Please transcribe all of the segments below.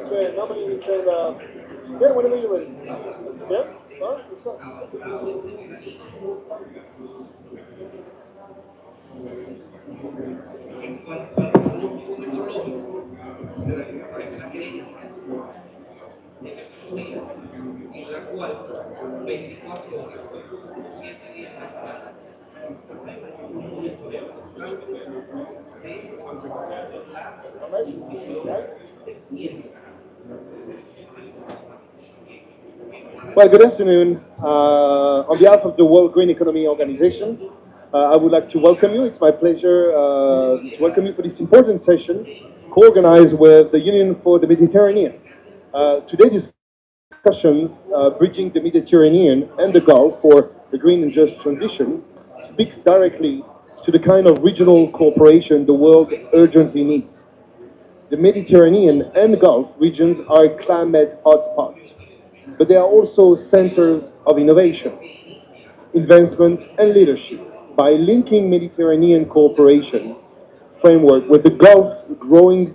Okay, nobody will say yeah, whenever you're ready. Yeah? Huh? What's up? Well, good afternoon. On behalf of the World Green Economy Organization, I would like to welcome you. It's my pleasure to welcome you for this important session co-organized with the Union for the Mediterranean. Today's discussions, Bridging the Mediterranean and the Gulf for the Green and Just Transition, speaks directly to the kind of regional cooperation the world urgently needs. The Mediterranean and Gulf regions are climate hotspots, but they are also centers of innovation, advancement, and leadership. By linking Mediterranean cooperation framework with the Gulf's growing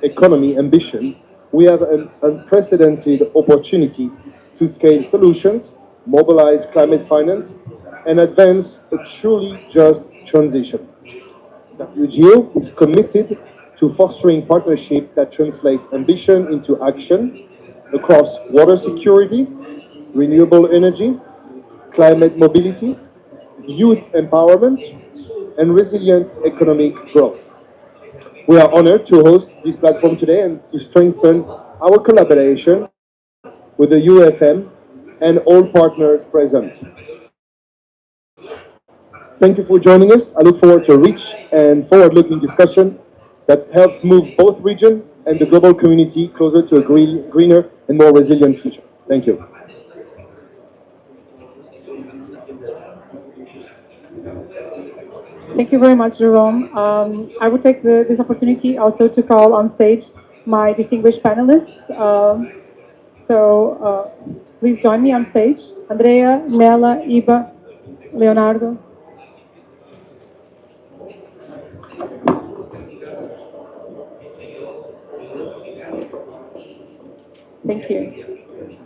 economy ambition, we have an unprecedented opportunity to scale solutions, mobilize climate finance, and advance a truly just transition. WGO is committed to fostering partnerships that translate ambition into action across water security, renewable energy, climate mobility, youth empowerment, and resilient economic growth. We are honored to host this platform today and to strengthen our collaboration with the UFM and all partners present. Thank you for joining us. I look forward to a rich and forward-looking discussion that helps move both region and the global community closer to a greener and more resilient future. Thank you. Thank you very much, Jerome. I would take this opportunity also to call on stage my distinguished panelists. Please join me on stage. Andrea, Nella, Iba, Leonardo. Thank you.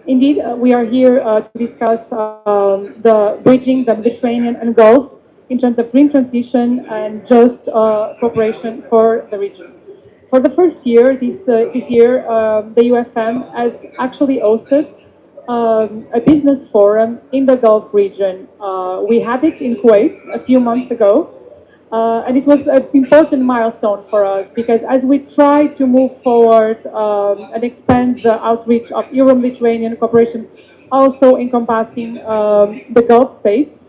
Indeed, we are here to discuss the bridging the Mediterranean and Gulf in terms of green transition and just cooperation for the region. For the first year, this year, the UFM has actually hosted a business forum in the Gulf region. We had it in Kuwait a few months ago, and it was an important milestone for us because as we try to move forward and expand the outreach of Euro-Mediterranean cooperation, also encompassing the Gulf states,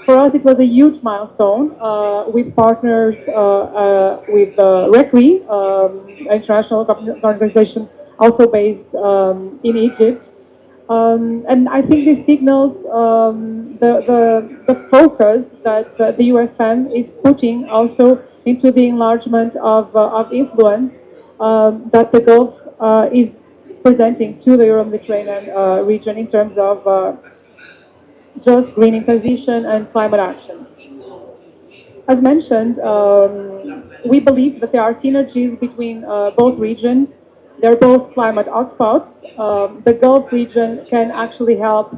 for us it was a huge milestone with partners with RECRI, international organization also based in Egypt. And I think this signals the focus that the UFM is putting also into the enlargement of influence that the Gulf is presenting to the Euro-Mediterranean region in terms of just greening transition and climate action. As mentioned, we believe that there are synergies between both regions. They're both climate hotspots. The Gulf region can actually help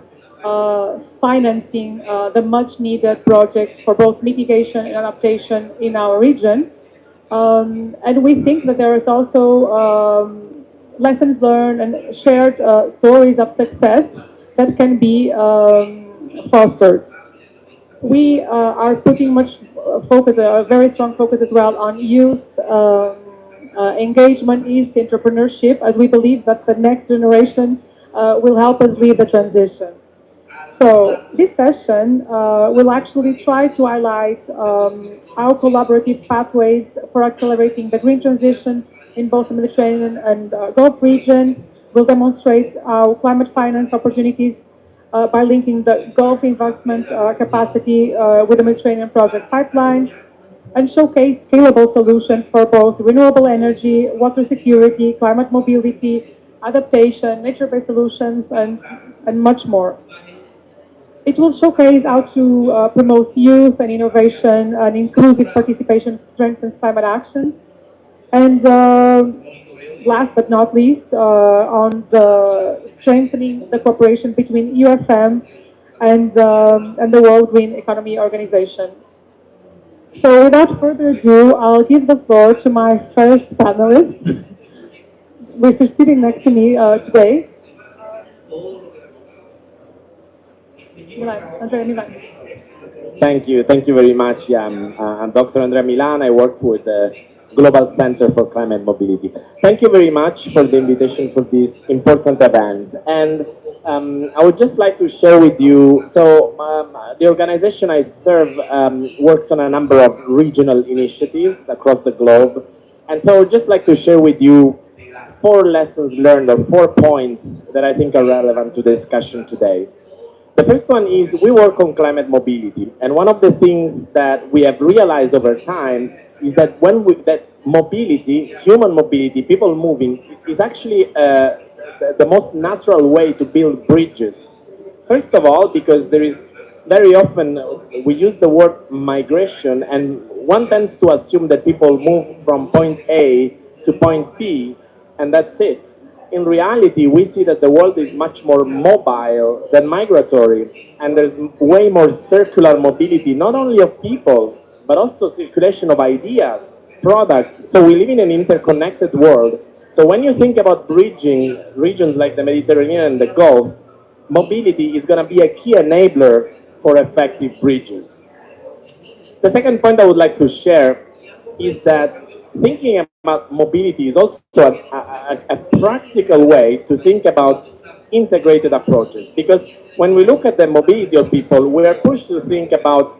financing the much needed projects for both mitigation and adaptation in our region. And we think that there is also lessons learned and shared stories of success that can be fostered. We are putting much focus, a very strong focus as well on youth engagement, youth entrepreneurship, as we believe that the next generation will help us lead the transition. So this session will actually try to highlight how collaborative pathways for accelerating the green transition in both the Mediterranean and Gulf regions will demonstrate how climate finance opportunities by linking the Gulf investment capacity with the Mediterranean project pipelines and showcase scalable solutions for both renewable energy, water security, climate mobility, adaptation, nature-based solutions, and much more. It will showcase how to promote youth and innovation and inclusive participation strengthens climate action. And last but not least, on the strengthening the cooperation between UFM and the World Green Economy Organization. So without further ado, I'll give the floor to my first panelist, which is sitting next to me today, Milan, Andrea Milan. Thank you very much. Yeah, I'm Dr. Andrea Milan. I work for the Global Center for Climate Mobility. Thank you very much for the invitation for this important event. And I would just like to share with you, so the organization I serve works on a number of regional initiatives across the globe. And so I would just like to share with you 4 lessons learned or 4 points that I think are relevant to the discussion today. The first one is we work on climate mobility, and one of the things that we have realized over time is that that mobility, human mobility, people moving, is actually the most natural way to build bridges. First of all, because there is very often we use the word migration, and one tends to assume that people move from point A to point B, and that's it. In reality, we see that the world is much more mobile than migratory, and there's way more circular mobility, not only of people, but also circulation of ideas, products. So we live in an interconnected world. So when you think about bridging regions like the Mediterranean and the Gulf, mobility is going to be a key enabler for effective bridges. The second point I would like to share is that thinking about mobility is also a practical way to think about integrated approaches. Because when we look at the mobility of people, we are pushed to think about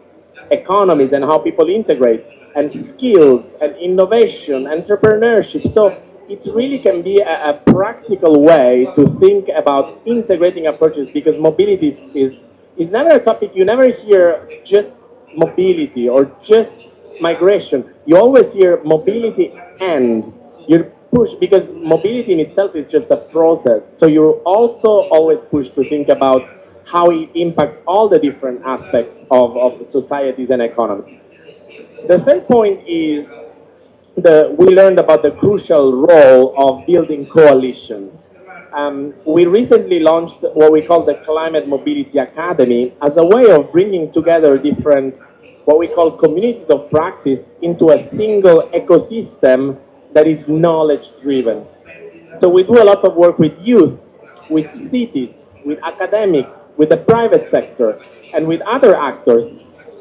economies and how people integrate, and skills and innovation, entrepreneurship. So it really can be a practical way to think about integrating approaches, because mobility is never a topic you never hear just mobility or just migration. You always hear mobility and you're pushed, because mobility in itself is just a process. So you're also always pushed to think about how it impacts all the different aspects of societies and economies. The third point is we learned about the crucial role of building coalitions. We recently launched what we call the Climate Mobility Academy as a way of bringing together different, what we call communities of practice, into a single ecosystem that is knowledge driven. So we do a lot of work with youth, with cities, with academics, with the private sector, and with other actors.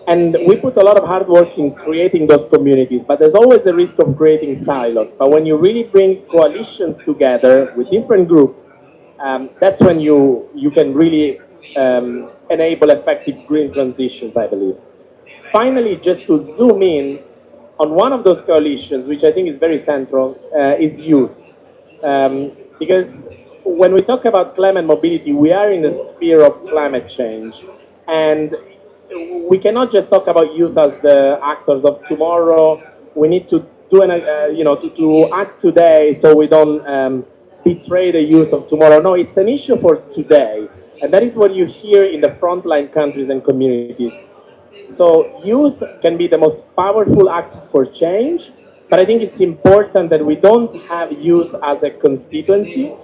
And we put a lot of hard work in creating those communities, but there's always the risk of creating silos. But when you really bring coalitions together with different groups, that's when you can really enable effective green transitions, I believe. Finally, just to zoom in on one of those coalitions, which I think is very central, is youth. Because when we talk about climate mobility, we are in the sphere of climate change. And we cannot just talk about youth as the actors of tomorrow. We need to do to act today so we don't betray the youth of tomorrow. No, it's an issue for today. And that is what you hear in the frontline countries and communities. So youth can be the most powerful act for change, but I think it's important that we don't have youth as a constituency.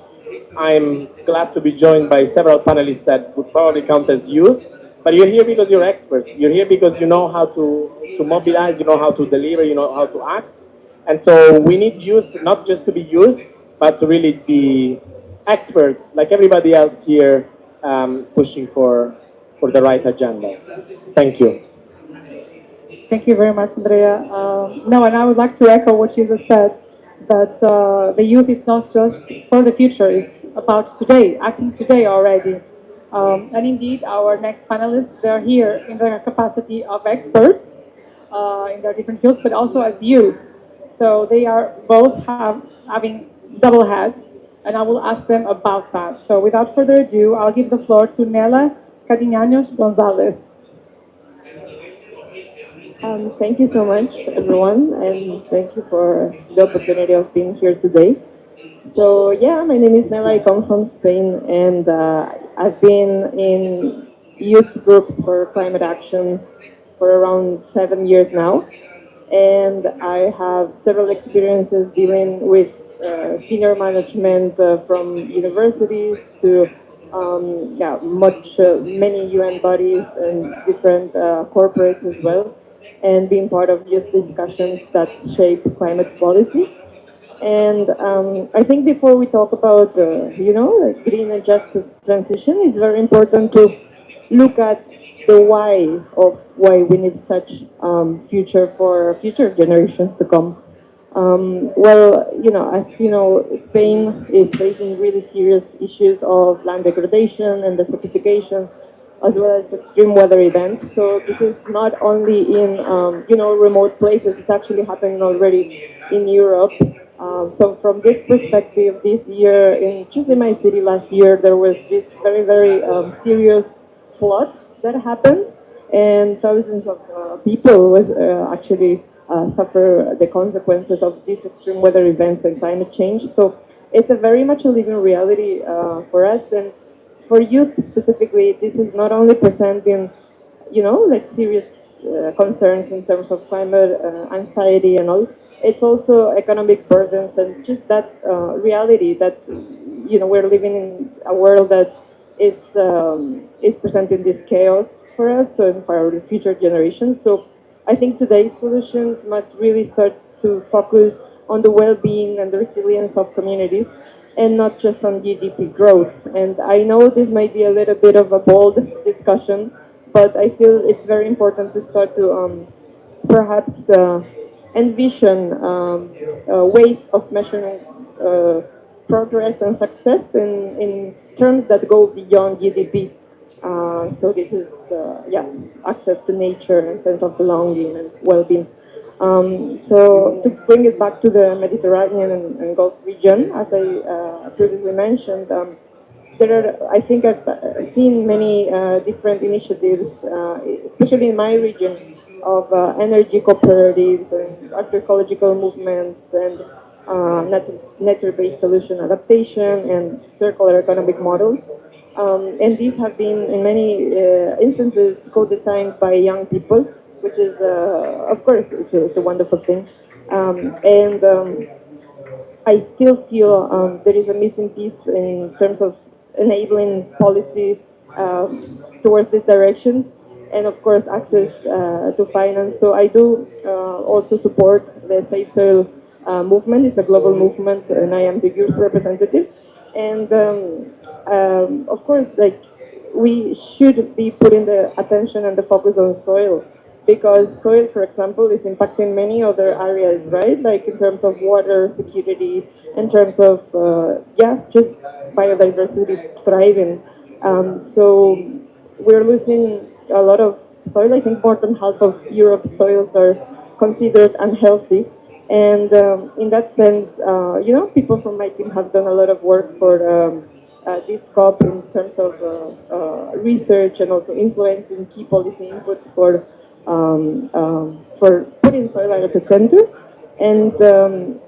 I'm glad to be joined by several panelists that would probably count as youth, but you're here because you're experts. You're here because you know how to mobilize, you know how to deliver, you know how to act. And so we need youth not just to be youth, but to really be experts like everybody else here, pushing for the right agendas. Thank you. Thank you very much, Andrea. No, and I would like to echo what you just said, that the youth is not just for the future, it's about today, acting today already. And indeed, our next panelists, they're here in their capacity of experts in their different fields, but also as youth. So they are both having double hats, and I will ask them about that. So without further ado, I'll give the floor to Nela Cadinhanos Gonzalez. Thank you so much, everyone, and thank you for the opportunity of being here today. So, yeah, my name is Nela. I come from Spain, and I've been in youth groups for climate action for around 7 years now. And I have several experiences dealing with senior management from universities to many UN bodies and different corporates as well, and being part of youth discussions that shape climate policy. And I think before we talk about, like green and just transition, it's very important to look at the why of why we need such future for future generations to come. As you know, Spain is facing really serious issues of land degradation and desertification, as well as extreme weather events. So this is not only in remote places; it's actually happening already in Europe. So from this perspective, this year in just in my city last year, there was this very serious floods that happened, and thousands of people was actually suffer the consequences of these extreme weather events and climate change. So it's a very much a living reality for us, and for youth specifically, this is not only presenting, like serious concerns in terms of climate anxiety and all. It's also economic burdens and just that reality that we're living in a world that is presenting this chaos for us and for our future generations. So I think today's solutions must really start to focus on the well-being and the resilience of communities and not just on GDP growth. And I know this might be a little bit of a bold discussion, but I feel it's very important to start to perhaps envision ways of measuring progress and success in terms that go beyond GDP. So this is, access to nature and sense of belonging and well-being. So to bring it back to the Mediterranean and Gulf region, as I previously mentioned, I think I've seen many different initiatives, especially in my region, of energy cooperatives and agroecological movements and nature-based solution adaptation and circular economic models. And these have been, in many instances, co-designed by young people, which is, of course, it's a wonderful thing. I still feel there is a missing piece in terms of enabling policy towards these directions, and of course access to finance. So I do also support the Safe Soil movement. It's a global movement, and I am the youth representative. And of course, like we should be putting the attention and the focus on soil because soil, for example, is impacting many other areas, right? Like in terms of water security, in terms of, just biodiversity thriving. So we're losing a lot of soil. I think more than half of Europe's soils are considered unhealthy. And in that sense, people from my team have done a lot of work for this COP in terms of research and also influencing key policy inputs for putting soil at the center. And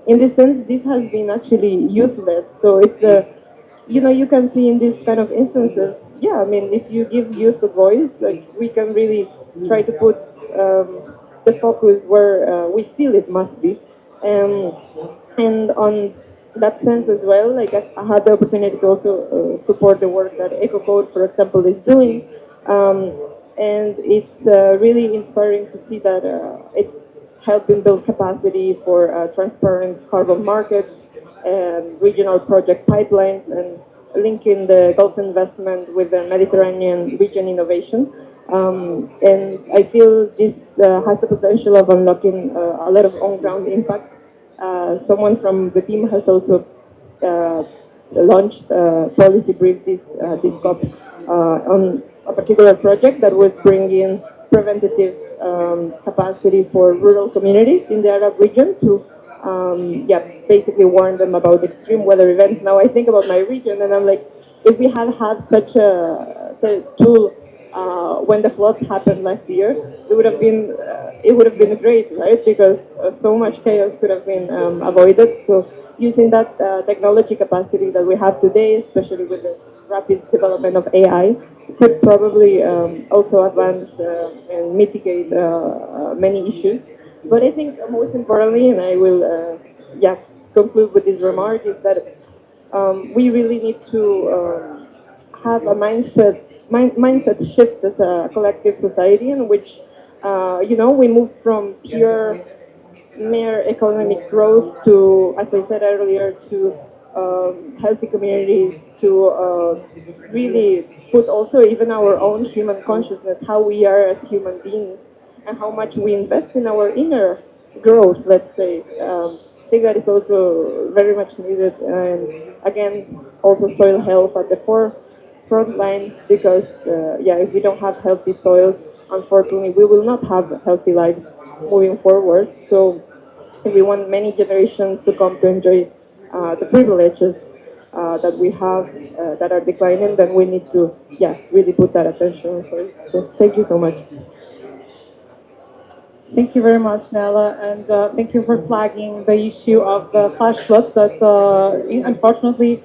in this sense, this has been actually youth-led. So it's a you can see in these kind of instances, yeah, I mean, if you give youth a voice, like we can really try to put the focus where we feel it must be. Um, and on that sense as well, like I had the opportunity to also support the work that EcoCode, for example, is doing. Um, and it's really inspiring to see that it's helping build capacity for transparent carbon markets and regional project pipelines and linking the Gulf investment with the Mediterranean region innovation. And I feel this has the potential of unlocking a lot of on-ground impact. Someone from the team has also launched a policy brief this COP on a particular project that was bringing preventative capacity for rural communities in the Arab region to yeah, basically warn them about extreme weather events. Now I think about my region and I'm like, if we had had such a tool when the floods happened last year, it would have been great, right? Because so much chaos could have been avoided. So using that technology capacity that we have today, especially with the rapid development of AI, could probably also advance and mitigate many issues. But I think most importantly, and I will yeah, conclude with this remark, is that we really need to have a mindset shift as a collective society in which you know, we move from pure mere economic growth to, as I said earlier, to healthy communities, to really put also even our own human consciousness, how we are as human beings, and how much we invest in our inner growth, let's say. I think that is also very much needed. And again, also soil health at the front line, because yeah, if we don't have healthy soils, unfortunately, we will not have healthy lives moving forward. So if we want many generations to come to enjoy the privileges that we have that are declining, then we need to, yeah, really put that attention on soil. So thank you so much. Thank you very much, Nella, and thank you for flagging the issue of the flash floods that unfortunately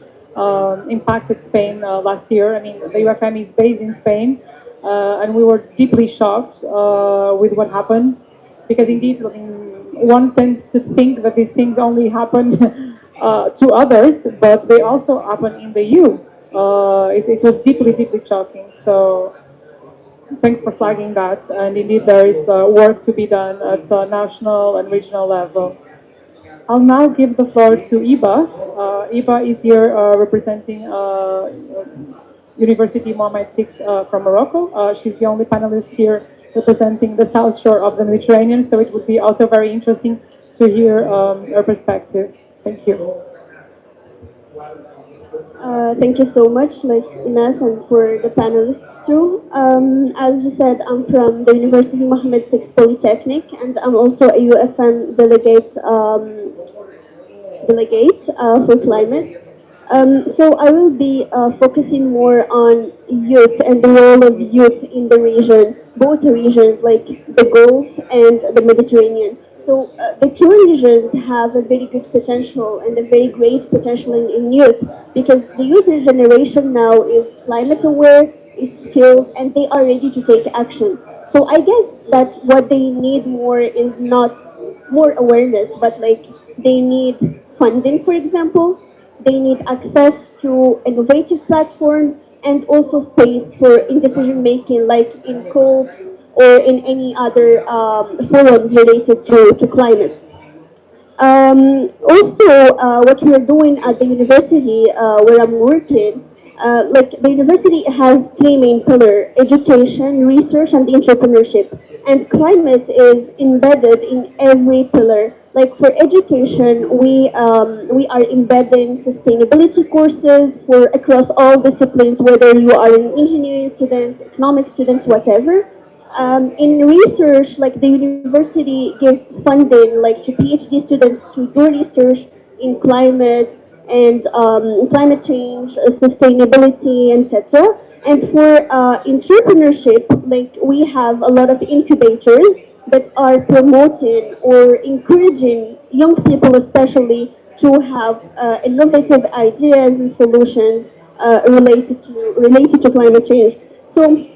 impacted Spain last year. I mean, the UFM is based in Spain, and we were deeply shocked with what happened, because indeed, I mean, one tends to think that these things only happen to others, but they also happen in the EU. It was deeply, deeply shocking. So thanks for flagging that. And indeed, there is work to be done at national and regional level. I'll now give the floor to Iba. Iba is here representing University Mohammed VI from Morocco. She's the only panelist here representing the south shore of the Mediterranean, so it would be also very interesting to hear her perspective. Thank you. Thank you so much, like Ines, and for the panelists too. As you said, I'm from the University Mohammed VI Polytechnic, and I'm also a UFM delegate for climate. So I will be focusing more on youth and the role of youth in the region, both the regions like the Gulf and the Mediterranean. So the two regions have a very good potential and a very great potential in youth, because the youth generation now is climate aware, is skilled, and they are ready to take action. So I guess that what they need more is not more awareness, but like they need funding, for example. They need access to innovative platforms and also space for in decision making, like in COPs or in any other forums related to climate. Also, what we are doing at the university where I'm working, like the university has three main pillars: education, research, and entrepreneurship. And climate is embedded in every pillar. Like for education, we are embedding sustainability courses for across all disciplines, whether you are an engineering student, economic student, whatever. In research, like the university give funding like to PhD students to do research in climate and climate change, sustainability, etc. And for entrepreneurship, like we have a lot of incubators that are promoting or encouraging young people, especially, to have innovative ideas and solutions related to climate change. So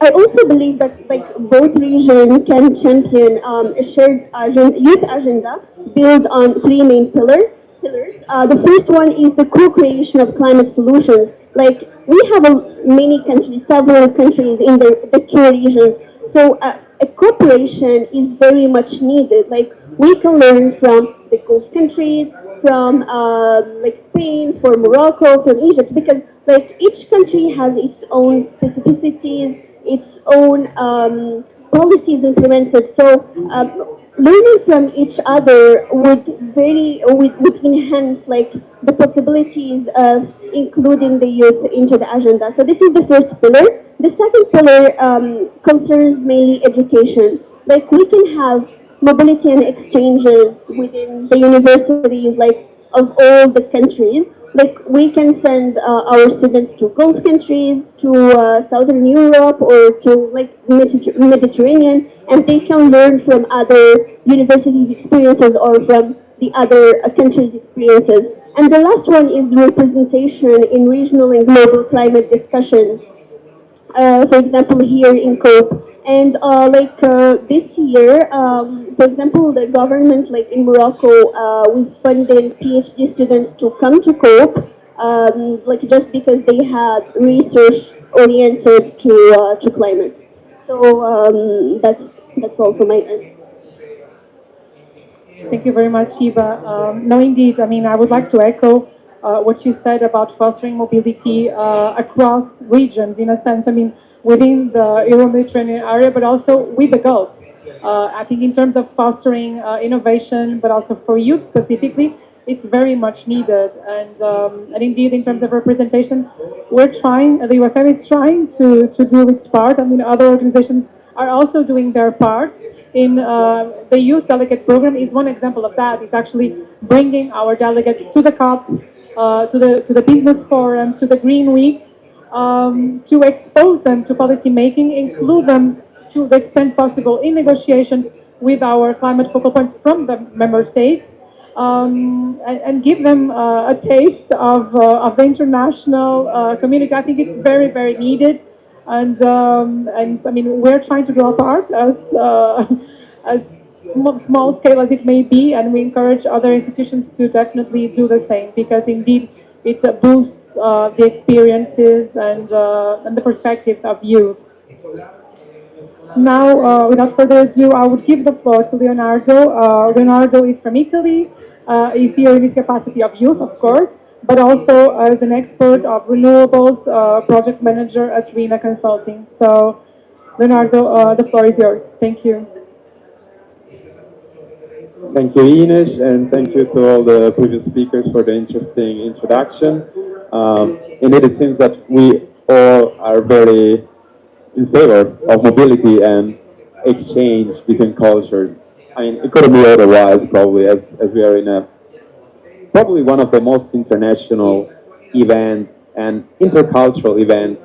I also believe that like both regions can champion a shared youth agenda built on three main pillars. The first one is the co-creation of climate solutions. Like we have many countries, several countries in the two regions. So a cooperation is very much needed. Like we can learn from the Gulf countries, from like Spain, from Morocco, from Egypt, because like each country has its own specificities, its own policies implemented. So learning from each other would enhance like the possibilities of including the youth into the agenda. So this is the first pillar. The second pillar concerns mainly education. Like we can have mobility and exchanges within the universities, like of all the countries. Like we can send our students to Gulf countries, to Southern Europe, or to like Mediterranean, and they can learn from other universities' experiences or from the other countries' experiences. And the last one is representation in regional and global climate discussions, for example, here in COPE. And this year, for example, the government, like in Morocco, was funding PhD students to come to COPE, like just because they had research oriented to climate. So that's all from my end. Thank you very much, Shiva. No, indeed. I mean, I would like to echo what you said about fostering mobility across regions, in a sense. I mean, within the Euro-Mediterranean area, but also with the Gulf. I think in terms of fostering innovation, but also for youth specifically, it's very much needed. And indeed, in terms of representation, we're trying, the UFM is trying to do its part. I mean, other organizations are also doing their part. In the youth delegate program is one example of that. It's actually bringing our delegates to the COP, to the business forum, to the Green Week, to expose them to policy making, include them to the extent possible in negotiations with our climate focal points from the member states, and give them a taste of the international community. I think it's very, very needed. And I mean, we're trying to do our part as small scale as it may be, and we encourage other institutions to definitely do the same, because indeed it boosts the experiences and the perspectives of youth. Now, without further ado, I would give the floor to Leonardo. Leonardo is from Italy. He's here in his capacity of youth, of course, but also as an expert of renewables, project manager at RENA Consulting. So, Leonardo, the floor is yours. Thank you. Thank you, Ines, and thank you to all the previous speakers for the interesting introduction. Indeed, it seems that we all are very in favor of mobility and exchange between cultures. I mean, it couldn't be otherwise, probably, as we are in a probably one of the most international events and intercultural events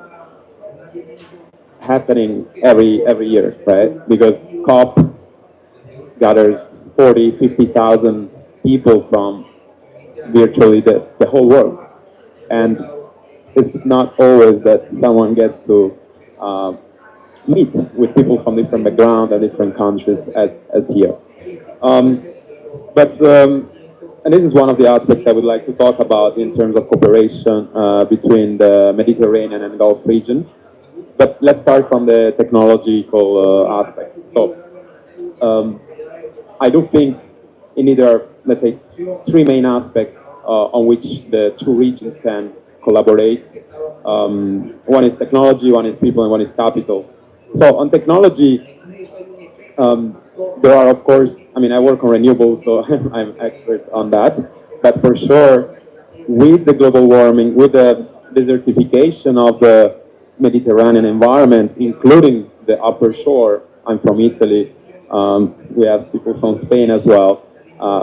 happening every year, right? Because COP gathers 40, 50,000 people from virtually the whole world. And it's not always that someone gets to uh, meet with people from different backgrounds and different countries as here. Um, but and this is one of the aspects I would like to talk about in terms of cooperation between the Mediterranean and Gulf region. But let's start from the technological aspect. So I do think in either, let's say, three main aspects on which the two regions can collaborate. One is technology, one is people, and one is capital. So on technology, there are, of course, I mean, I work on renewables, so I'm expert on that. But for sure, with the global warming, with the desertification of the Mediterranean environment, including the upper shore, I'm from Italy, we have people from Spain as well,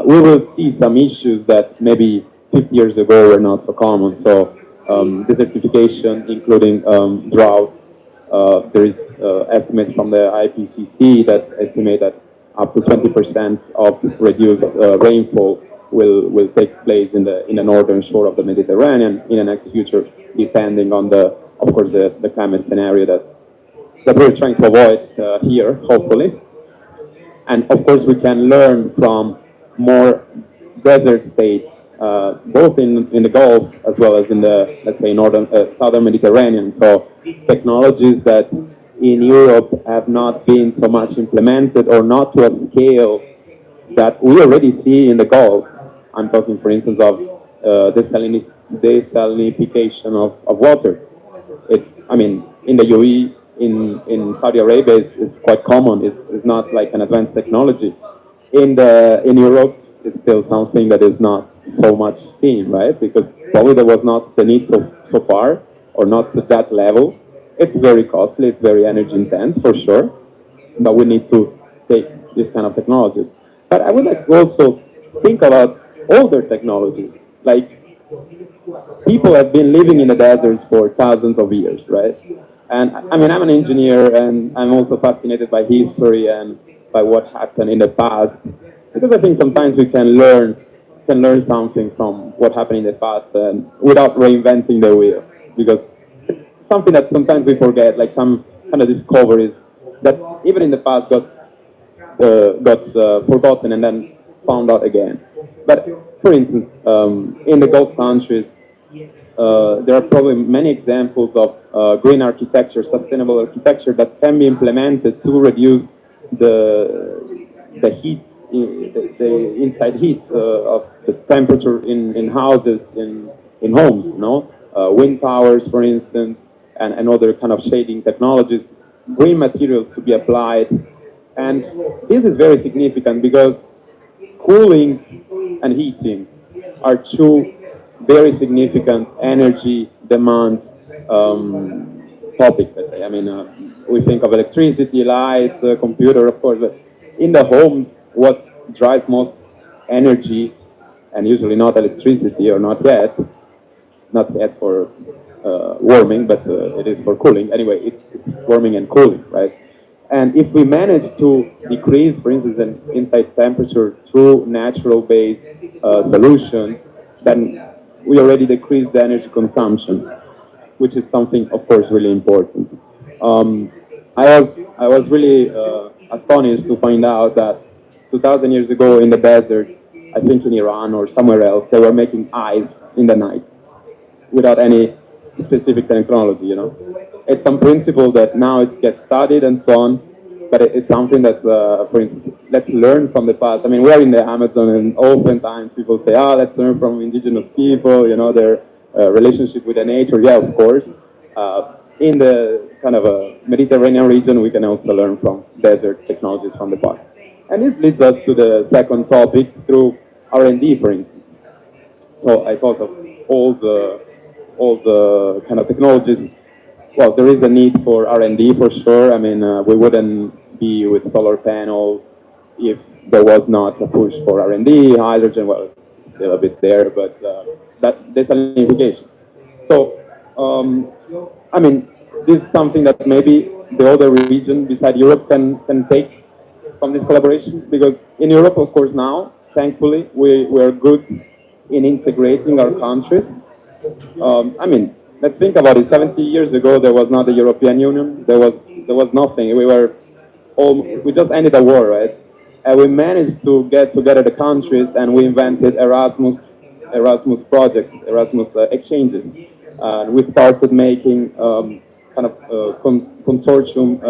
we will see some issues that maybe 50 years ago were not so common. So desertification, including droughts. There is estimates from the IPCC that estimate that up to 20% of reduced rainfall will take place in the northern shore of the Mediterranean in the next future, depending on of course, the climate scenario that we're trying to avoid here, hopefully. And of course, we can learn from more desert states, both in the Gulf as well as in the, let's say, southern Mediterranean. So technologies that in Europe have not been so much implemented or not to a scale that we already see in the Gulf. I'm talking, for instance, of desalinification of water. It's, I mean, in the UAE, in Saudi Arabia, it's quite common. It's not like an advanced technology. In Europe, it's still something that is not so much seen, right? Because probably there was not the need so far, or not to that level. It's very costly, it's very energy intense for sure, but we need to take these kind of technologies. But I would like to also think about older technologies, like people have been living in the deserts for thousands of years, right? And I mean, I'm an engineer, and I'm also fascinated by history and by what happened in the past, because I think sometimes we can learn something from what happened in the past, and without reinventing the wheel, because it's something that sometimes we forget, like some kind of discoveries that even in the past got forgotten and then found out again. But for instance, in the Gulf countries, there are probably many examples of green architecture, sustainable architecture that can be implemented to reduce the heat, the inside heat of the temperature in houses, in homes, no? Wind towers, for instance, and other kind of shading technologies, green materials to be applied. And this is very significant because cooling and heating are two very significant energy demand topics, let's say. I mean, we think of electricity, light, computer, of course, but in the homes, what drives most energy, and usually not electricity or not yet for warming, but it is for cooling. Anyway, it's warming and cooling, right? And if we manage to decrease, for instance, an inside temperature through natural-based solutions, then we already decrease the energy consumption, which is something, of course, really important. Um, I was really astonished to find out that 2,000 years ago in the desert, I think in Iran or somewhere else, they were making ice in the night without any specific technology, you know. It's some principle that now it gets studied and so on, but it's something that, for instance, let's learn from the past. I mean, we're in the Amazon, and oftentimes people say, let's learn from indigenous people, you know, their relationship with the nature. Yeah, of course. In the kind of a Mediterranean region, we can also learn from desert technologies from the past. And this leads us to the second topic through R&D, for instance. So I thought of all the kind of technologies. Well, there is a need for R&D for sure. I mean, we wouldn't be with solar panels if there was not a push for R&D. Hydrogen, well, it's still a bit there, but that desalination. So, I mean, this is something that maybe the other region beside Europe can take from this collaboration, because in Europe, of course, now, thankfully, we are good in integrating our countries. I mean, let's think about it. 70 years ago, there was not the European Union. There was nothing. We just ended a war, right? And we managed to get together the countries, and we invented Erasmus projects, Erasmus exchanges. And we started making kind of consortium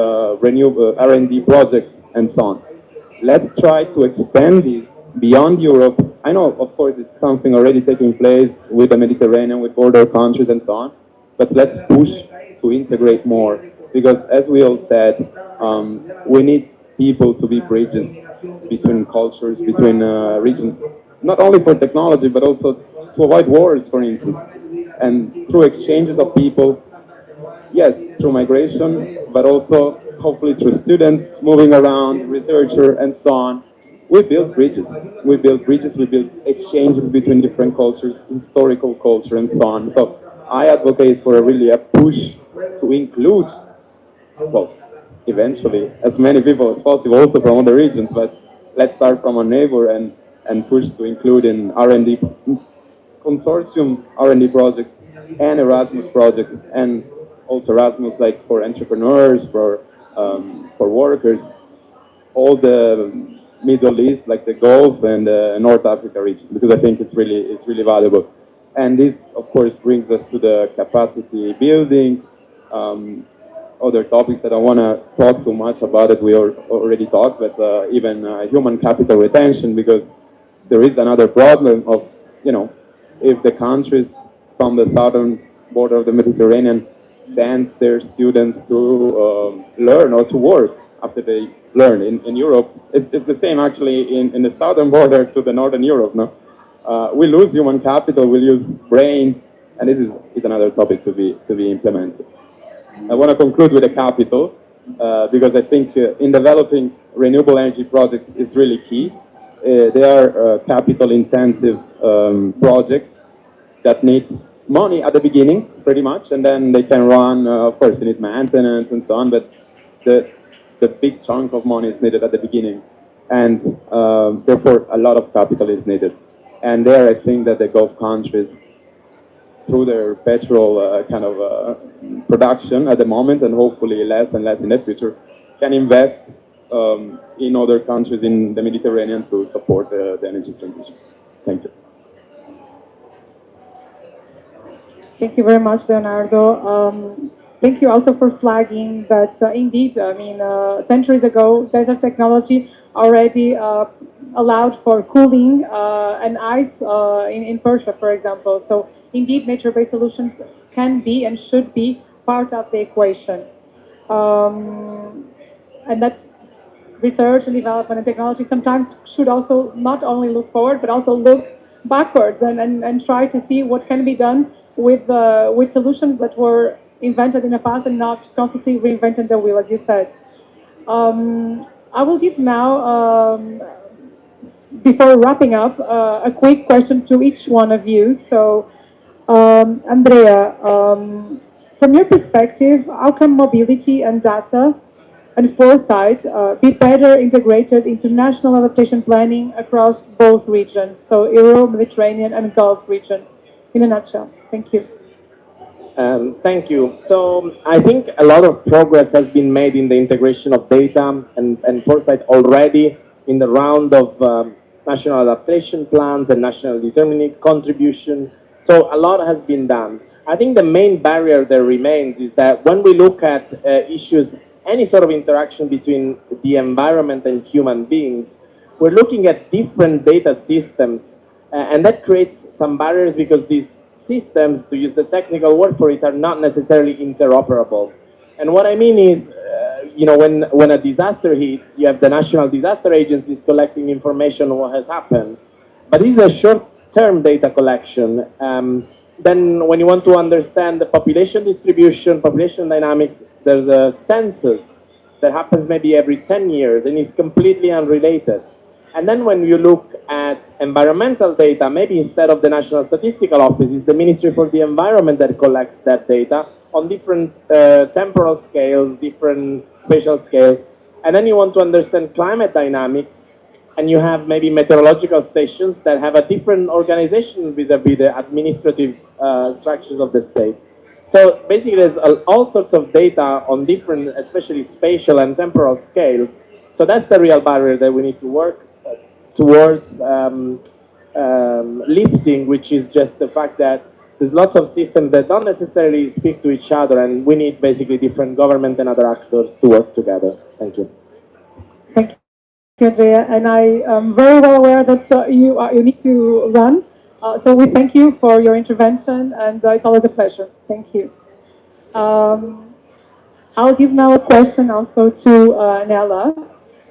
renewable R&D projects and so on. Let's try to extend this beyond Europe. I know, of course, it's something already taking place with the Mediterranean, with border countries and so on, but let's push to integrate more, because as we all said, we need people to be bridges between cultures, between regions, not only for technology, but also to avoid wars, for instance, and through exchanges of people. Yes, through migration, but also hopefully through students moving around, researcher, and so on. We build bridges. We build bridges. We build exchanges between different cultures, historical culture, and so on. So I advocate for a push to include, well, eventually, as many people as possible, also from other regions. But let's start from our neighbor and push to include in R&D consortium R&D projects and Erasmus projects, and also Erasmus like for entrepreneurs, for workers, all the Middle East, like the Gulf and the North Africa region, because I think it's really valuable. And this, of course, brings us to the capacity building. Other topics that I want to talk too much about it, we already talked, but even human capital retention, because there is another problem of, you know, if the countries from the southern border of the Mediterranean send their students to learn or to work, after they learn. In Europe, it's the same actually in the southern border to the northern Europe. No, we lose human capital, we lose brains, and this is another topic to be implemented. I want to conclude with the capital because I think in developing renewable energy projects is really key. They are capital intensive projects that need money at the beginning, pretty much, and then they can run. Of course, you need maintenance and so on, but the the big chunk of money is needed at the beginning, and therefore a lot of capital is needed. And there, I think that the Gulf countries, through their petrol kind of production at the moment, and hopefully less and less in the future, can invest in other countries in the Mediterranean to support the energy transition. Thank you. Thank you very much, Leonardo. Thank you also for flagging that indeed, I mean, centuries ago, desert technology already allowed for cooling and ice in Persia, for example. So indeed, nature-based solutions can be and should be part of the equation. And that's research and development and technology sometimes should also not only look forward but also look backwards and try to see what can be done with solutions that were invented in the past and not constantly reinventing the wheel, as you said. I will give now, before wrapping up, a quick question to each one of you. So, Andrea, from your perspective, how can mobility and data and foresight be better integrated into national adaptation planning across both regions, so Euro, Mediterranean, and Gulf regions, in a nutshell? Thank you. Thank you. So I think a lot of progress has been made in the integration of data and foresight already in the round of national adaptation plans and national determinate contribution. So a lot has been done. I think the main barrier that remains is that when we look at issues, any sort of interaction between the environment and human beings, we're looking at different data systems, and that creates some barriers because these systems, to use the technical word for it, are not necessarily interoperable. And what I mean is, when a disaster hits, you have the national disaster agencies collecting information on what has happened. But this is a short-term data collection. Then when you want to understand the population distribution, population dynamics, there's a census that happens maybe every 10 years and is completely unrelated. And then when you look at environmental data, maybe instead of the National Statistical Office, it's the Ministry for the Environment that collects that data on different temporal scales, different spatial scales. And then you want to understand climate dynamics, and you have maybe meteorological stations that have a different organization vis-a-vis the administrative structures of the state. So basically, there's all sorts of data on different, especially spatial and temporal scales. So that's the real barrier that we need to work towards lifting, which is just the fact that there's lots of systems that don't necessarily speak to each other, and we need basically different government and other actors to work together. Thank you. Thank you, Andrea. And I am very well aware that you need to run. So we thank you for your intervention, and it's always a pleasure. Thank you. I'll give now a question also to Nella.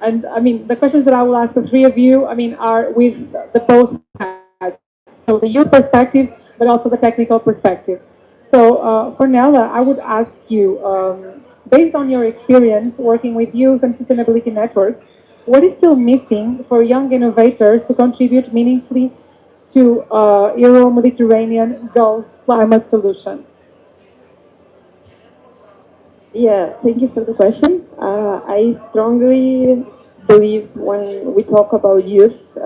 And I mean, the questions that I will ask the three of you, I mean, are with the both hats. So the youth perspective, but also the technical perspective. So for Nella, I would ask you, based on your experience working with youth and sustainability networks, what is still missing for young innovators to contribute meaningfully to Euro-Mediterranean Gulf climate solutions? Yeah, thank you for the question. I strongly believe when we talk about youth,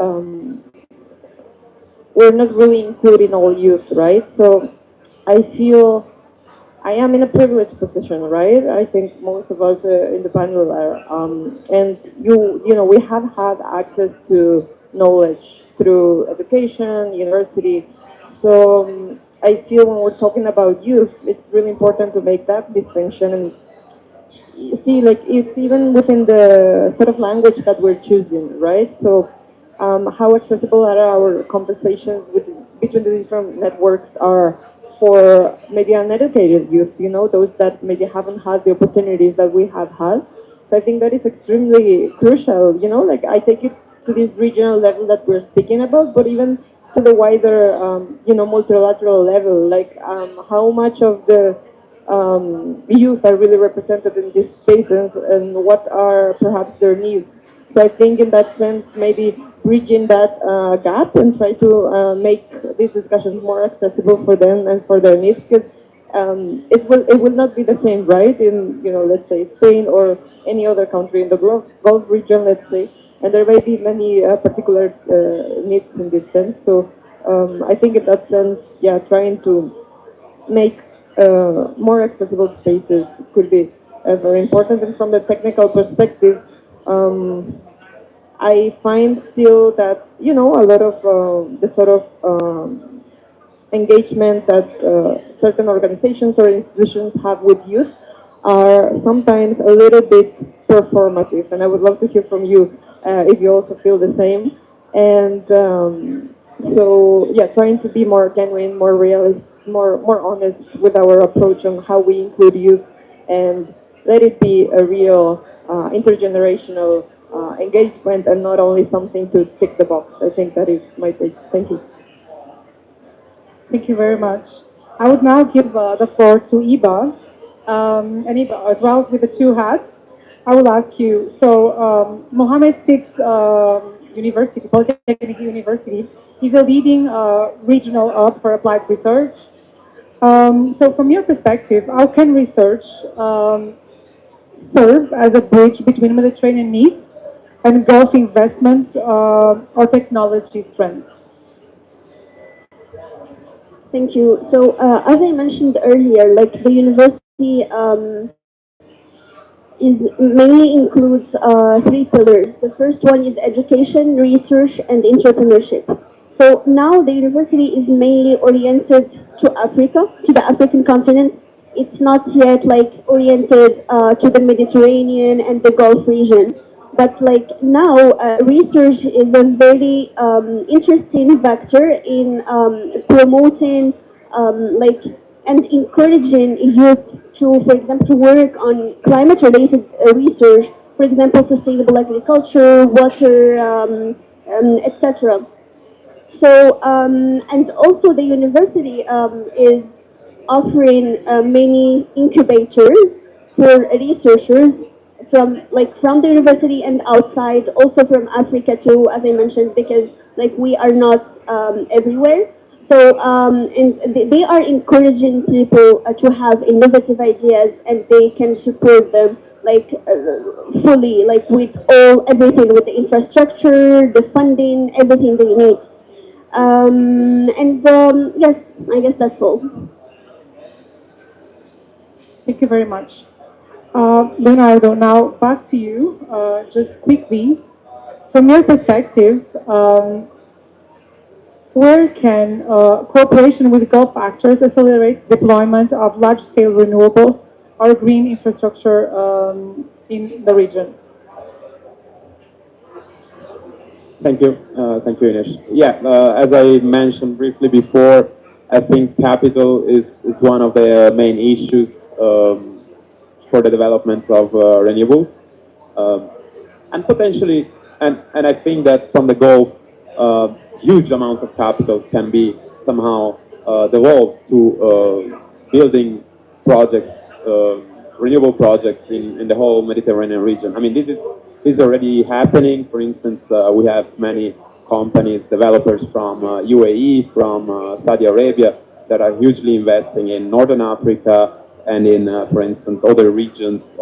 we're not really including all youth, right? So I feel I am in a privileged position, right? I think most of us in the panel are, and we have had access to knowledge through education, university. So I feel when we're talking about youth, it's really important to make that distinction and see, like, it's even within the sort of language that we're choosing, right? So how accessible are our conversations between the different networks are for maybe uneducated youth, those that maybe haven't had the opportunities that we have had. So I think that is extremely crucial. Like I take it to this regional level that we're speaking about, but even to the wider, multilateral level, like how much of the youth are really represented in these spaces and what are perhaps their needs. So I think in that sense, maybe bridging that gap and try to make these discussions more accessible for them and for their needs, because it will not be the same, right? In let's say Spain or any other country in the Gulf region, let's say, and there may be many particular needs in this sense. So I think in that sense, yeah, trying to make more accessible spaces could be very important. And from the technical perspective, I find still that a lot of the sort of engagement that certain organizations or institutions have with youth are sometimes a little bit performative. And I would love to hear from you if you also feel the same. And so, yeah, trying to be more genuine, more realist, more honest with our approach on how we include youth and let it be a real intergenerational engagement and not only something to tick the box. I think that is my take. Thank you. Thank you very much. I would now give the floor to Iba. And Iba, as well, with the two hats, I will ask you. So, Mohammed VI University, Polytechnic University, is a leading regional hub for applied research. So, from your perspective, how can research serve as a bridge between Mediterranean needs and Gulf investments or technology strengths? Thank you. So, as I mentioned earlier, like the university is mainly includes three pillars. The first one is education, research, and entrepreneurship. So now the university is mainly oriented to Africa, to the African continent. It's not yet like oriented to the Mediterranean and the Gulf region. But like now, research is a very interesting vector in promoting like and encouraging youth to, for example, to work on climate-related research, for example, sustainable agriculture, water, etc. So, and also the university is offering many incubators for researchers from the university and outside, also from Africa too, as I mentioned, because like we are not everywhere. So, and they are encouraging people to have innovative ideas, and they can support them like fully, like with everything, with the infrastructure, the funding, everything they need. And yes, I guess that's all. Thank you very much. Leonardo, now back to you. Just quickly, from your perspective, where can cooperation with Gulf actors accelerate deployment of large-scale renewables or green infrastructure in the region? Thank you, Ines. Yeah, as I mentioned briefly before, I think capital is one of the main issues for the development of renewables, um, and potentially, and I think that from the Gulf, huge amounts of capitals can be somehow devolved to building projects, renewable projects in the whole Mediterranean region. I mean, this is already happening. For instance, we have many companies, developers from UAE, from Saudi Arabia, that are hugely investing in Northern Africa and in, for instance, other regions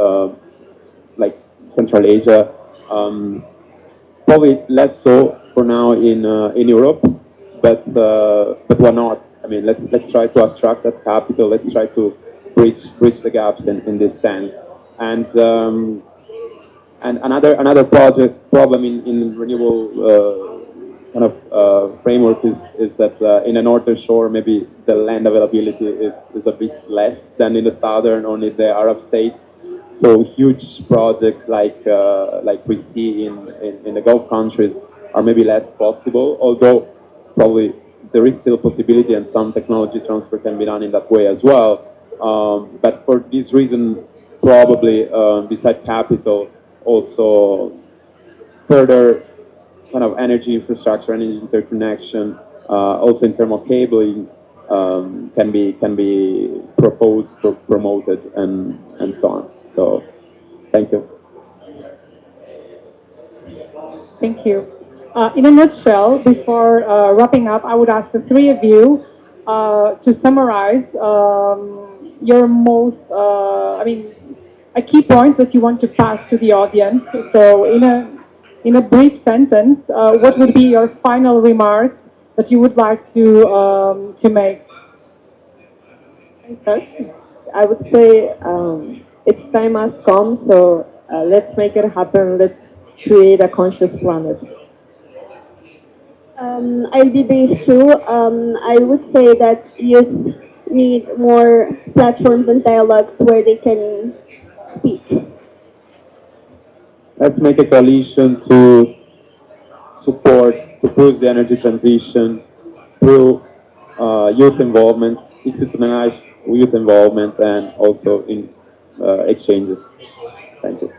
like Central Asia. Probably less so for now in Europe, but why not? I mean, let's try to attract that capital. Let's try to bridge the gaps in this sense. And and another project problem in renewable kind of framework is that in the northern shore maybe the land availability is a bit less than in the southern or in the Arab states. So huge projects like we see in the Gulf countries are maybe less possible, although probably there is still possibility and some technology transfer can be done in that way as well. But for this reason, probably beside capital, also further kind of energy infrastructure, energy interconnection, also in terms of cabling, can be proposed, promoted, and so on. So, thank you. Thank you. In a nutshell, before wrapping up, I would ask the three of you to summarize your most, a key point that you want to pass to the audience. So, in a brief sentence, what would be your final remarks that you would like to make? I start. I would say its time has come, so let's make it happen. Let's create a conscious planet. I'll be brief too. I would say that youth need more platforms and dialogues where they can speak. Let's make a coalition to support, to push the energy transition through youth involvement, institutionalized youth involvement, and also in exchanges. Thank you.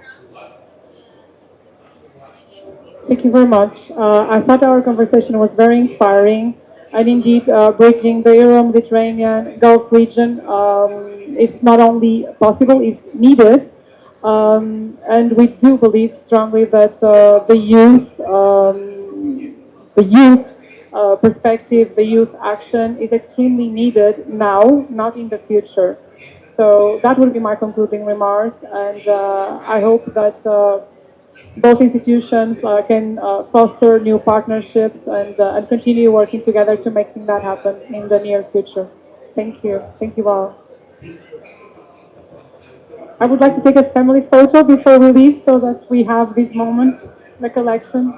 Thank you very much. I thought our conversation was very inspiring, and indeed, bridging the Euro-Mediterranean Gulf region is not only possible, it's needed. And we do believe strongly that the youth perspective, the youth action is extremely needed now, not in the future. So that would be my concluding remark, and I hope that both institutions can foster new partnerships and continue working together to making that happen in the near future. Thank you. Thank you all. I would like to take a family photo before we leave so that we have this moment, recollection.